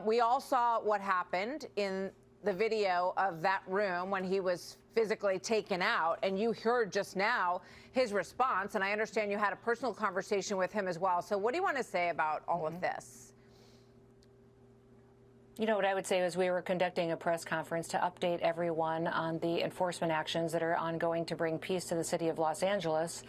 We all saw what happened in the video of that room when he was physically taken out, and you heard just now his response, and I understand you had a personal conversation with him as well. So what do you want to say about all of this? You know, what I would say is we were conducting a press conference to update everyone on the enforcement actions that are ongoing to bring peace to the city of Los Angeles.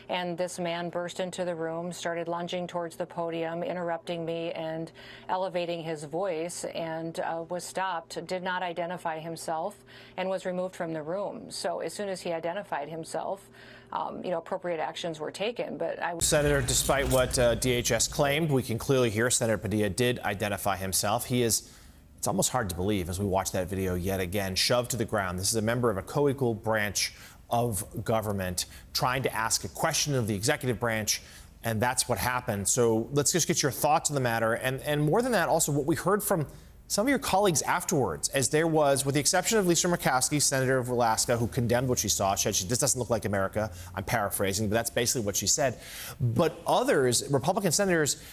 And this man burst into the room, started lunging towards the podium, interrupting me and elevating his voice, and was stopped, did not identify himself, and was removed from the room. So as soon as he identified himself, appropriate actions were taken. But Senator, despite what DHS claimed, we can clearly hear Senator Padilla did identify himself. He is, it's almost hard to believe as we watch that video yet again, shoved to the ground. This is a member of a co-equal branch of government trying to ask a question of the executive branch, and that's what happened. So let's just get your thoughts on the matter. And more than that, also what we heard from some of your colleagues afterwards, as there was, with the exception of Lisa Murkowski, Senator of Alaska, who condemned what she saw, said this doesn't look like America. I'm paraphrasing, but that's basically what she said. But others, Republican senators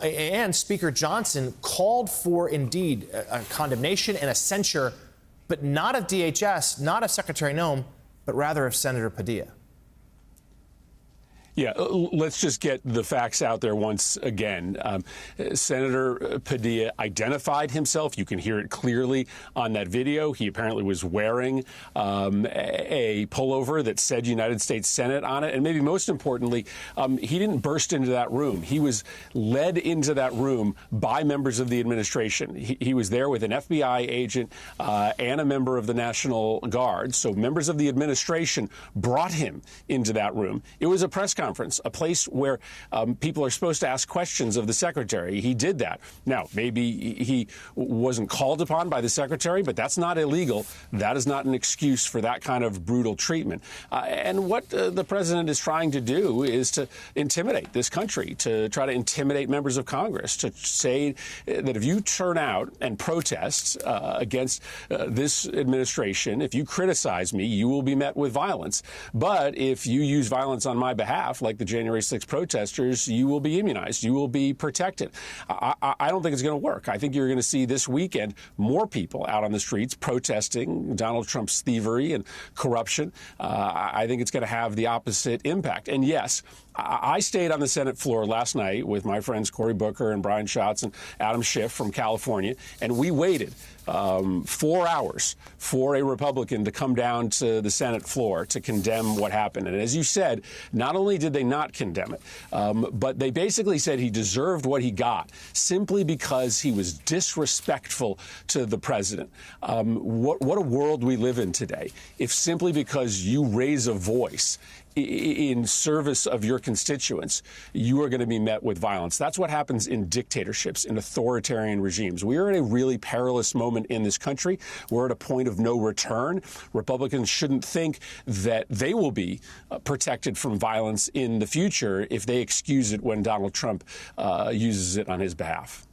and Speaker Johnson, called for, indeed, a condemnation and a censure, but not of DHS, not of Secretary NOEM, but rather of Senator Padilla. Yeah, let's just get the facts out there once again. Senator Padilla identified himself. You can hear it clearly on that video. He apparently was wearing a pullover that said United States Senate on it. And maybe most importantly, he didn't burst into that room. He was led into that room by members of the administration. He was there with an FBI agent and a member of the National Guard. So members of the administration brought him into that room. It was a press conference, a place where people are supposed to ask questions of the secretary. He did that. Now, maybe he wasn't called upon by the secretary, but that's not illegal. That is not an excuse for that kind of brutal treatment. And what the president is trying to do is to intimidate this country, to try to intimidate members of Congress, to say that if you turn out and protest against this administration, if you criticize me, you will be met with violence. But if you use violence on my behalf, like the January 6th protesters, you will be immunized. You will be protected. I don't think it's going to work. I think you're going to see this weekend more people out on the streets protesting Donald Trump's thievery and corruption. I think it's going to have the opposite impact. And yes, I stayed on the Senate floor last night with my friends Cory Booker and Brian Schatz and Adam Schiff from California, and we waited 4 hours for a Republican to come down to the Senate floor to condemn what happened. And as you said, not only did they not condemn it, but they basically said he deserved what he got simply because he was disrespectful to the president. What a world we live in today. If simply because you raise a voice in service of your constituents, you are going to be met with violence. That's what happens in dictatorships, in authoritarian regimes. We are in a really perilous moment in this country. We're at a point of no return. Republicans shouldn't think that they will be protected from violence in the future if they excuse it when Donald Trump uses it on his behalf.